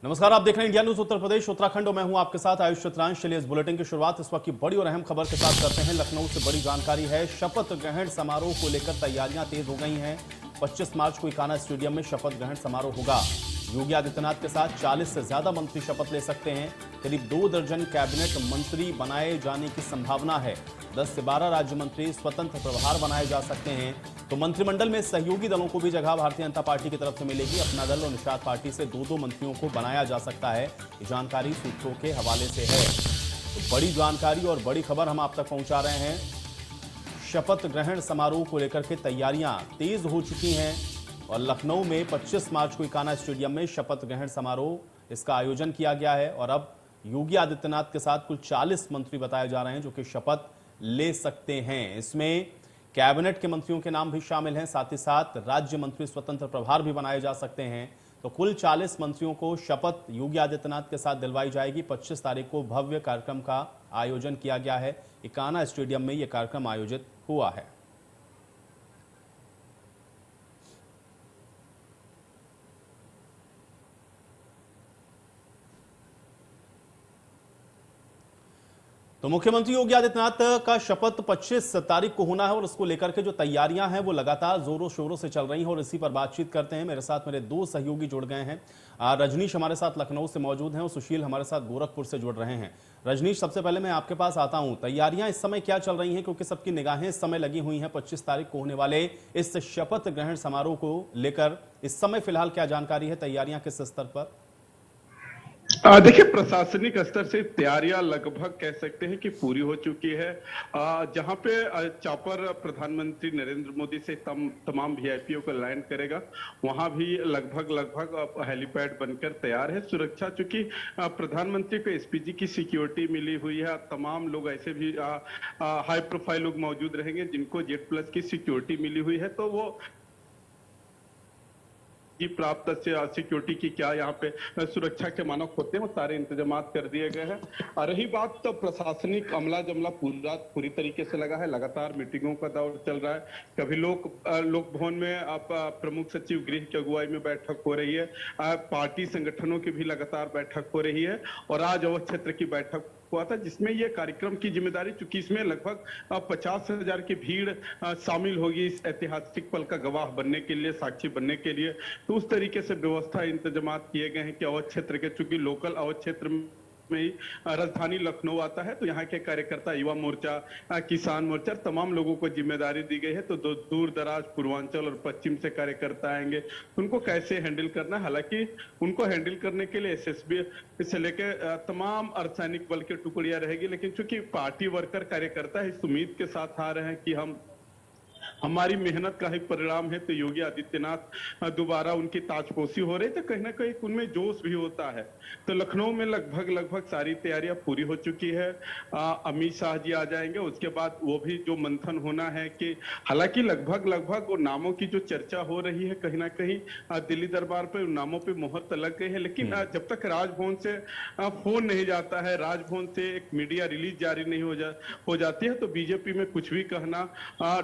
नमस्कार, आप देख रहे हैं इंडिया न्यूज उत्तर प्रदेश उत्तराखंड और मैं हूं आपके साथ आयुष चित्रांश। चलिए इस बुलेटिन की शुरुआत इस वक्त की बड़ी और अहम खबर के साथ करते हैं। लखनऊ से बड़ी जानकारी है। शपथ ग्रहण समारोह को लेकर तैयारियां तेज हो गई हैं। 25 मार्च को इकाना स्टेडियम में शपथ ग्रहण समारोह होगा। योगी आदित्यनाथ के साथ 40 से ज्यादा मंत्री शपथ ले सकते हैं। करीब 2 दर्जन कैबिनेट मंत्री बनाए जाने की संभावना है। 10 से 12 राज्य मंत्री स्वतंत्र प्रभार बनाए जा सकते हैं। तो मंत्रिमंडल में सहयोगी दलों को भी जगह भारतीय जनता पार्टी की तरफ से मिलेगी। अपना दल और निषाद पार्टी से 2-2 मंत्रियों को बनाया जा सकता है। ये जानकारी सूत्रों के हवाले से है। तो बड़ी जानकारी और बड़ी खबर हम आप तक पहुंचा रहे हैं। शपथ ग्रहण समारोह को लेकर के तैयारियां तेज हो चुकी हैं और लखनऊ में 25 मार्च को इकाना स्टेडियम में शपथ ग्रहण समारोह इसका आयोजन किया गया है। और अब योगी आदित्यनाथ के साथ कुल 40 मंत्री बताए जा रहे हैं जो कि शपथ ले सकते हैं। इसमें कैबिनेट के मंत्रियों के नाम भी शामिल हैं, साथ ही साथ राज्य मंत्री स्वतंत्र प्रभार भी बनाए जा सकते हैं। तो कुल 40 मंत्रियों को शपथ योगी आदित्यनाथ के साथ दिलवाई जाएगी। 25 तारीख को भव्य कार्यक्रम का आयोजन किया गया है। इकाना स्टेडियम में यह कार्यक्रम आयोजित हुआ है। तो मुख्यमंत्री योगी आदित्यनाथ का शपथ 25 तारीख को होना है और उसको लेकर के जो तैयारियां हैं वो लगातार जोरों शोरों से चल रही हैं। और इसी पर बातचीत करते हैं। मेरे साथ मेरे 2 सहयोगी जुड़ गए हैं। रजनीश हमारे साथ लखनऊ से मौजूद हैं और सुशील हमारे साथ गोरखपुर से जुड़ रहे हैं। रजनीश, सबसे पहले मैं आपके पास आता हूं। तैयारियां इस समय क्या चल रही हैं, क्योंकि सबकी निगाहें इस समय लगी हुई हैं 25 तारीख को होने वाले इस शपथ ग्रहण समारोह को लेकर। इस समय फिलहाल क्या जानकारी है, तैयारियां किस स्तर पर? देखिए, प्रशासनिक स्तर से तैयारियां लगभग कह सकते हैं कि पूरी हो चुकी है। जहां पे चॉपर प्रधानमंत्री नरेंद्र मोदी से तमाम वीआईपीओ को लैंड करेगा, वहां भी लगभग हेलीपैड बनकर तैयार है। सुरक्षा, चूंकि प्रधानमंत्री को एसपीजी की सिक्योरिटी मिली हुई है, तमाम लोग ऐसे भी हाई प्रोफाइल लोग मौजूद रहेंगे जिनको जेड प्लस की सिक्योरिटी मिली हुई है। तो वो प्राप्त सिक्योरिटी की क्या यहाँ पे सुरक्षा के मानक होते हैं, वो सारे इंतजाम कर दिए गए हैं। और रही बात तो प्रशासनिक अमला जमला पूरी तरीके से लगा है। लगातार मीटिंगों का दौर चल रहा है। कभी लोक भवन में आप प्रमुख सचिव गृह की अगुवाई में बैठक हो रही है। पार्टी संगठनों की भी लगातार बैठक हो रही है। और आज अवध क्षेत्र की बैठक हुआ था जिसमें यह कार्यक्रम की जिम्मेदारी, चूंकि इसमें लगभग 50,000 की भीड़ शामिल होगी इस ऐतिहासिक पल का गवाह बनने के लिए, साक्षी बनने के लिए। तो उस तरीके से व्यवस्था इंतजाम किए गए हैं कि अवध क्षेत्र के, चूंकि लोकल अवध क्षेत्र में राजधानी लखनऊ आता है, तो यहाँ के कार्यकर्ता, युवा मोर्चा, किसान मोर्चा, तमाम लोगों को जिम्मेदारी दी गई है। तो दूर दराज पूर्वांचल और पश्चिम से कार्यकर्ता आएंगे, उनको कैसे हैंडल करना है। हालांकि उनको हैंडल करने के लिए एसएसबी से लेकर तमाम अर्धसैनिक बल की टुकड़ियां रहेगी। लेकिन चूंकि पार्टी वर्कर कार्यकर्ता इस उम्मीद के साथ आ रहे हैं कि हमारी मेहनत का ही परिणाम है, तो योगी आदित्यनाथ दोबारा उनकी ताजपोशी हो रही, तो कहीं ना कहीं उनमें जोश भी होता है। तो लखनऊ में लगभग सारी तैयारियां पूरी हो चुकी है। अमित शाह जी आ जाएंगे, उसके बाद वो भी जो मंथन होना है कि हालांकि लगभग वो नामों की जो चर्चा हो रही है, कहीं ना कहीं दिल्ली दरबार पर उन नामों पर मोहर तो लग गई है। लेकिन जब तक राजभवन से फोन नहीं जाता है, राजभवन से एक मीडिया रिलीज जारी नहीं हो जाती है, तो बीजेपी में कुछ भी कहना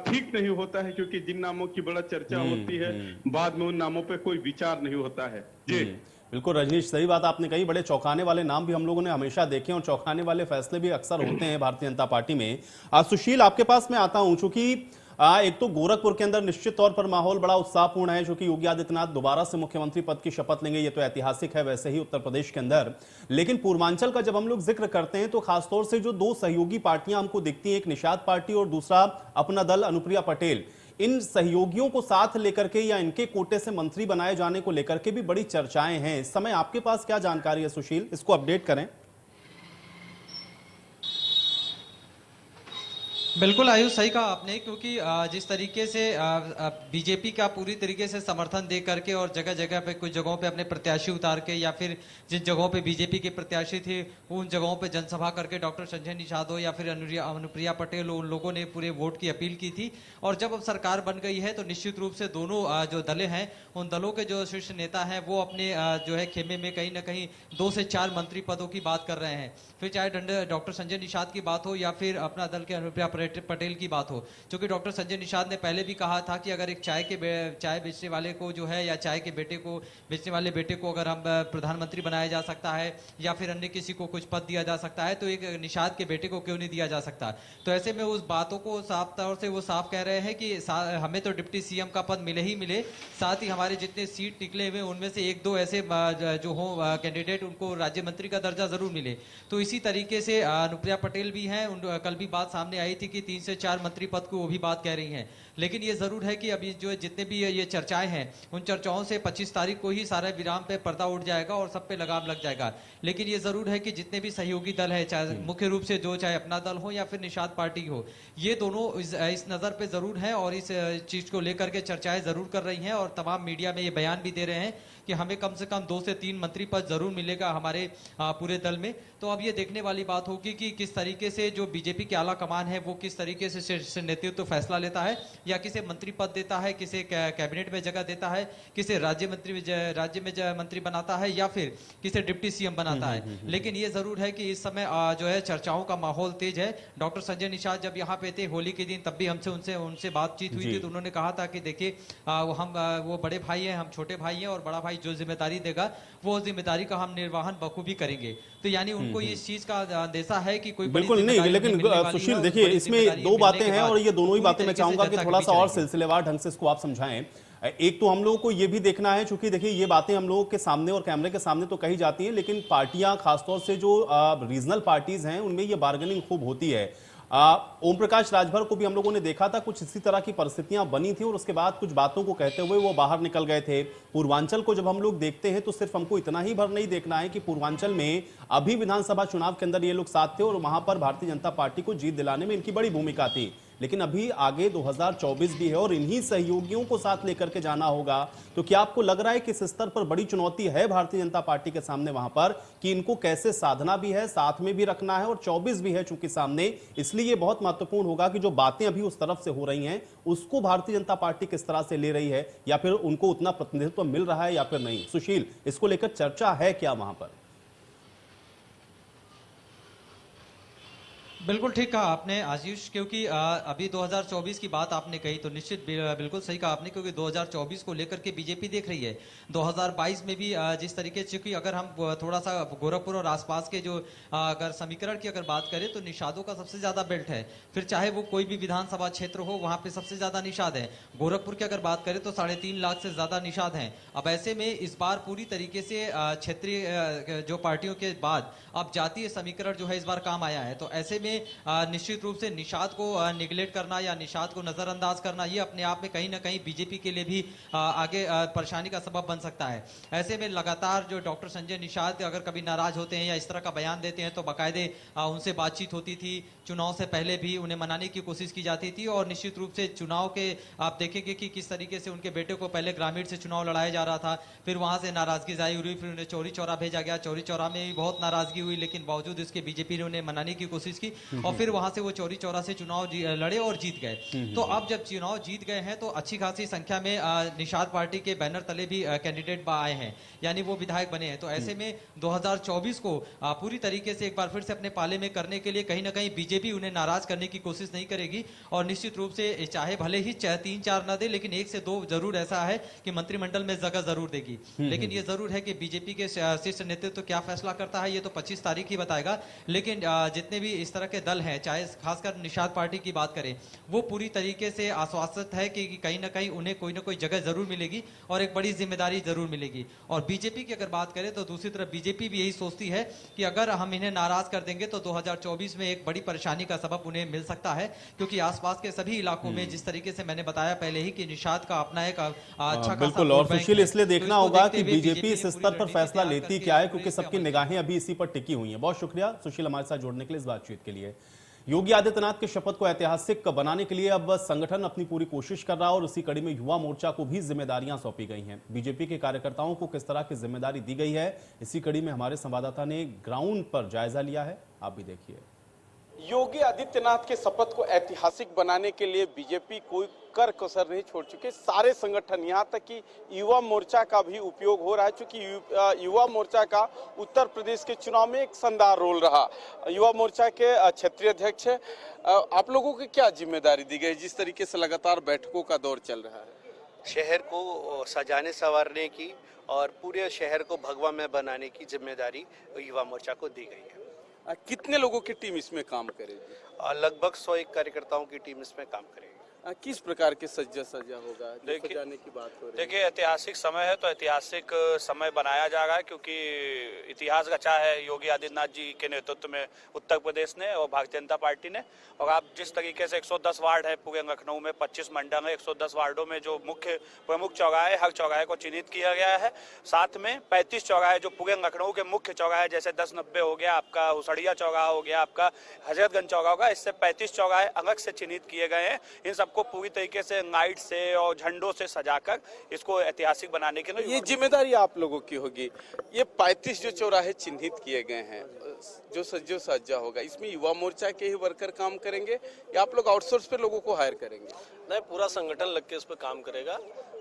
ठीक नहीं होता है। क्योंकि जिन नामों की बड़ा चर्चा होती है, बाद में उन नामों पे कोई विचार नहीं होता है। जी बिल्कुल रजनीश, सही बात आपने कही। बड़े चौंकाने वाले नाम भी हम लोगों ने हमेशा देखे और चौंकाने वाले फैसले भी अक्सर होते हैं भारतीय जनता पार्टी में। सुशील, आपके पास मैं आता हूं। चूंकि एक तो गोरखपुर के अंदर निश्चित तौर पर माहौल बड़ा उत्साहपूर्ण है, क्योंकि योगी आदित्यनाथ दोबारा से मुख्यमंत्री पद की शपथ लेंगे। ये तो ऐतिहासिक है, वैसे ही उत्तर प्रदेश के अंदर। लेकिन पूर्वांचल का जब हम लोग जिक्र करते हैं तो खासतौर से जो 2 सहयोगी पार्टियां हमको दिखती हैं, एक निषाद पार्टी और दूसरा अपना दल अनुप्रिया पटेल, इन सहयोगियों को साथ लेकर के या इनके कोटे से मंत्री बनाए जाने को लेकर के भी बड़ी चर्चाएं हैं। इस समय आपके पास क्या जानकारी है सुशील, इसको अपडेट करें। बिल्कुल आयुष, सही कहा आपने। क्योंकि जिस तरीके से बीजेपी का पूरी तरीके से समर्थन दे करके और जगह जगह पे कुछ जगहों पे अपने प्रत्याशी उतार के, या फिर जिन जगहों पे बीजेपी के प्रत्याशी थे उन जगहों पे जनसभा करके डॉक्टर संजय निषाद हो या फिर अनुप्रिया पटेल हो, उन लोगों ने पूरे वोट की अपील की थी। और जब अब सरकार बन गई है तो निश्चित रूप से दोनों जो दलें हैं, उन दलों के जो शीर्ष नेता हैं वो अपने जो है खेमे में कहीं ना कहीं 2 से 4 मंत्री पदों की बात कर रहे हैं। फिर चाहे डॉक्टर संजय निषाद की बात हो या फिर अपना दल के अनुप्रिया पटेल की बात हो, क्योंकि डॉक्टर संजय निषाद ने पहले भी कहा था कि अगर एक चाय बेचने वाले को जो है, या चाय के बेटे को बेचने वाले बेटे को अगर हम प्रधानमंत्री बनाया जा सकता है या फिर अन्य किसी को कुछ पद दिया जा सकता है, तो एक निषाद के बेटे को क्यों नहीं दिया जा सकता। तो ऐसे में उस बातों को साफ तौर से वो साफ कह रहे हैं कि हमें तो डिप्टी सीएम का पद मिले ही मिले, साथ ही हमारे जितने सीट निकले हुए उनमें से एक दो ऐसे जो हो कैंडिडेट उनको राज्य मंत्री का दर्जा जरूर मिले। तो इसी तरीके से अनुप्रिया पटेल भी हैं, कल भी बात सामने आई थी कि 3 से 4 मंत्री पद को वो भी बात कह रही हैं। लेकिन ये जरूर है कि अभी जो जितने भी ये चर्चाएं हैं, उन चर्चाओं से 25 तारीख को ही सारे विराम पे पर्दा उठ जाएगा और सब पे लगाम लग जाएगा। लेकिन ये जरूर है कि जितने भी सहयोगी दल है, चाहे मुख्य रूप से जो चाहे अपना दल हो या फिर निषाद पार्टी हो, ये दोनों इस नजर पे जरूर है और इस चीज को लेकर के चर्चाएं जरूर कर रही हैं और तमाम मीडिया में ये बयान भी दे रहे हैं कि हमें कम से कम 2 से 3 मंत्री पद जरूर मिलेगा हमारे पूरे दल में। तो अब ये देखने वाली बात होगी कि किस तरीके से जो बीजेपी के आला कमान है वो किस तरीके से नेतृत्व फैसला लेता है, या किसे मंत्री पद देता है, किसे कैबिनेट में जगह देता है, किसे राज्य में मंत्री बनाता है, या फिर किसे डिप्टी सीएम बनाता है। लेकिन ये जरूर है कि इस समय जो है चर्चाओं का माहौल तेज है। डॉक्टर संजय निषाद जब यहाँ पे थे होली के दिन, तब भी हमसे उनसे बातचीत हुई थी, तो उन्होंने कहा था कि देखिए हम वो बड़े भाई हैं, हम छोटे भाई हैं और बड़ा भाई जो जिम्मेदारी देगा वो जिम्मेदारी का हम निर्वहन बखूबी करेंगे। तो यानी उनको इस चीज का अंदेशा है कि कोई बिल्कुल नहीं, लेकिन सुशील देखिए इसमें 2 बातें हैं और ये दोनों ही बातें मैं चाहूंगा कि थोड़ा सा और सिलसिलेवार ढंग से इसको आप समझाएं। एक तो हम लोगों को ये भी देखना है, चूंकि देखिए ये बातें हम लोगों के सामने और कैमरे के सामने तो कही जाती हैं, लेकिन पार्टियां खासतौर से जो रीजनल पार्टीज हैं उनमें ये बार्गेनिंग खूब होती है। ओम प्रकाश राजभर को भी हम लोगों ने देखा था, कुछ इसी तरह की परिस्थितियां बनी थी और उसके बाद कुछ बातों को कहते हुए वो बाहर निकल गए थे। पूर्वांचल को जब हम लोग देखते हैं तो सिर्फ हमको इतना ही भर नहीं देखना है कि पूर्वांचल में अभी विधानसभा चुनाव के अंदर ये लोग साथ थे और वहां पर भारतीय जनता पार्टी को जीत दिलाने में इनकी बड़ी भूमिका थी, लेकिन अभी आगे 2024 भी है और इन्हीं सहयोगियों को साथ लेकर के जाना होगा। तो क्या आपको लग रहा है कि इस स्तर पर बड़ी चुनौती है भारतीय जनता पार्टी के सामने वहां पर कि इनको कैसे साधना भी है, साथ में भी रखना है, और 24 भी है चूंकि सामने, इसलिए ये बहुत महत्वपूर्ण होगा कि जो बातें अभी उस तरफ से हो रही हैं उसको भारतीय जनता पार्टी किस तरह से ले रही है, या फिर उनको उतना प्रतिनिधित्व मिल रहा है या फिर नहीं। सुशील, इसको लेकर चर्चा है क्या वहां पर? बिल्कुल ठीक कहा आपने आशीष, क्योंकि अभी 2024 की बात आपने कही तो निश्चित बिल्कुल सही कहा आपने, क्योंकि 2024 को लेकर के बीजेपी देख रही है। 2022 में भी जिस तरीके से, क्योंकि अगर हम थोड़ा सा गोरखपुर और आसपास के जो अगर समीकरण की अगर बात करें तो निषादों का सबसे ज्यादा बेल्ट है, फिर चाहे वो कोई भी विधानसभा क्षेत्र हो वहां पे सबसे ज्यादा निषाद है। गोरखपुर की अगर बात करें तो 3.5 लाख से ज्यादा निषाद हैं। अब ऐसे में इस बार पूरी तरीके से क्षेत्रीय जो पार्टियों के बाद अब जातीय समीकरण जो है इस बार काम आया है। तो ऐसे में निश्चित रूप से निषाद को निगलेक्ट करना या निषाद को नजरअंदाज करना, ये अपने आप में कहीं ना कहीं बीजेपी के लिए भी आगे परेशानी का सबब बन सकता है। ऐसे में लगातार जो डॉक्टर संजय निषाद अगर कभी नाराज होते हैं या इस तरह का बयान देते हैं तो बाकायदे उनसे बातचीत होती थी, चुनाव से पहले भी उन्हें मनाने की कोशिश की जाती थी, और निश्चित रूप से चुनाव के आप देखेंगे कि किस तरीके से उनके बेटे को पहले ग्रामीण से चुनाव लड़ाया जा रहा था, फिर वहां से नाराजगी जाहिर हुई, फिर उन्हें चौरी चौरा भेजा गया, चौरी चौरा में भी बहुत नाराजगी हुई, लेकिन बावजूद इसके बीजेपी ने उन्हें मनाने की कोशिश की और फिर वहां से वो चौरी चौरा से चुनाव लड़े और जीत गए। तो अब जब चुनाव जीत गए हैं तो अच्छी खासी संख्या में निषाद पार्टी के बैनर तले भी कैंडिडेट आए हैं, यानी वो विधायक बने हैं। तो ऐसे में 2024 को पूरी तरीके से एक बार फिर से अपने पाले में करने के लिए कहीं ना कहीं बीजेपी उन्हें नाराज करने की कोशिश नहीं करेगी, और निश्चित रूप से चाहे भले ही 3-4 न दे, लेकिन 1 से 2 जरूर ऐसा है कि मंत्रिमंडल में जगह जरूर देगी। लेकिन ये जरूर है कि बीजेपी के शीर्ष नेतृत्व क्या फैसला करता है ये तो 25 तारीख ही बताएगा। लेकिन जितने भी इस तरह के दल हैं, चाहे खासकर निषाद पार्टी की बात करें, वो पूरी तरीके से आश्वस्त है कि कहीं ना कहीं उन्हें कोई ना कोई जगह जरूर मिलेगी और एक बड़ी जिम्मेदारी जरूर मिलेगी। और बीजेपी की अगर बात करें तो दूसरी तरफ बीजेपी भी यही सोचती है कि अगर हम इन्हें नाराज कर देंगे तो 2024 में एक बड़ी परेशानी का सबब उन्हें मिल सकता है, क्योंकि आसपास के सभी इलाकों में जिस तरीके से मैंने बताया पहले ही कि निषाद का अपना एक अच्छा बिल्कुल, और सुशील इसलिए देखना होगा कि बीजेपी इस स्तर पर फैसला लेती क्या है, क्योंकि सबकी निगाहें अभी इसी पर टिकी हुई हैं। बहुत शुक्रिया सुशील हमारे साथ जुड़ने के लिए, इस बातचीत के लिए। योगी आदित्यनाथ के शपथ को ऐतिहासिक बनाने के लिए अब संगठन अपनी पूरी कोशिश कर रहा है और इसी कड़ी में युवा मोर्चा को भी जिम्मेदारियां सौंपी गई हैं। बीजेपी के कार्यकर्ताओं को किस तरह की जिम्मेदारी दी गई है, इसी कड़ी में हमारे संवाददाता ने ग्राउंड पर जायजा लिया है, आप भी देखिए। योगी आदित्यनाथ के शपथ को ऐतिहासिक बनाने के लिए बीजेपी कोई कर कसर नहीं छोड़ चुके सारे संगठन, यहाँ तक कि युवा मोर्चा का भी उपयोग हो रहा है, क्योंकि युवा मोर्चा का उत्तर प्रदेश के चुनाव में एक शानदार रोल रहा। युवा मोर्चा के क्षेत्रीय अध्यक्ष आप लोगों की क्या जिम्मेदारी दी गई जिस तरीके से लगातार बैठकों का दौर चल रहा है? शहर को सजाने संवारने की और पूरे शहर को भगवा में बनाने की जिम्मेदारी युवा मोर्चा को दी गई है। कितने लोगों की टीम इसमें काम करेगी? लगभग 101 कार्यकर्ताओं की टीम इसमें काम करेगी। किस प्रकार के सज्जा होगा? देखिए, सजाने की बात हो रही है। देखिए, ऐतिहासिक समय है तो ऐतिहासिक समय बनाया जा रहा है, क्योंकि इतिहास रचा है योगी आदित्यनाथ जी के नेतृत्व में उत्तर प्रदेश ने और भारतीय जनता पार्टी ने। और आप जिस तरीके से 110 वार्ड है पूरे लखनऊ में, 25 मंडल है, 110 वार्डों में जो मुख्य प्रमुख चौराहे, हर चौराहे को चिन्हित किया गया है। साथ में 35 चौराहे जो पूरे लखनऊ के मुख्य चौराहे, जैसे 1090 हो गया आपका, हुसड़िया चौराहा हो गया आपका, हजरतगंज चौराहा होगा, इससे 35 चौराहे अलग से चिन्हित किए गए हैं। इन सबको पूरी तरीके से लाइट से और झंडों से सजाकर इसको ऐतिहासिक बनाने के लिए ये जिम्मेदारी आप लोगों की होगी। ये 35 जो चौराहे चिन्हित किए गए हैं, जो सज्जा होगा, इसमें युवा मोर्चा के ही वर्कर काम करेंगे या आप लोग आउटसोर्स पे लोगों को हायर करेंगे? नहीं, पूरा संगठन लग के इस पर काम करेगा।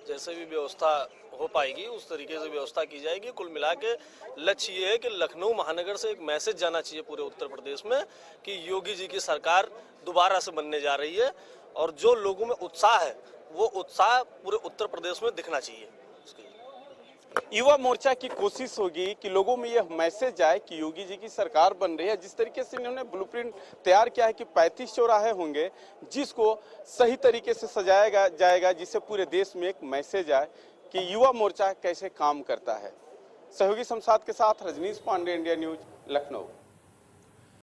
जैसे भी व्यवस्था हो पाएगी उस तरीके से व्यवस्था की जाएगी। कुल मिला के लक्ष्य ये है कि लखनऊ महानगर से एक मैसेज जाना चाहिए पूरे उत्तर प्रदेश में कि योगी जी की सरकार दोबारा से बनने जा रही है, और जो लोगों में उत्साह है वो उत्साह पूरे उत्तर प्रदेश में दिखना चाहिए। युवा मोर्चा की कोशिश होगी कि लोगों में यह मैसेज आए कि योगी जी की सरकार बन रही है। जिस तरीके से इन्होंने ब्लूप्रिंट तैयार किया है कि 35 चौराहे होंगे जिसको सही तरीके से सजाया जाएगा, जिससे पूरे देश में एक मैसेज आए कि युवा मोर्चा कैसे काम करता है। सहयोगी शमशाद के साथ रजनीश पांडे, इंडिया न्यूज, लखनऊ।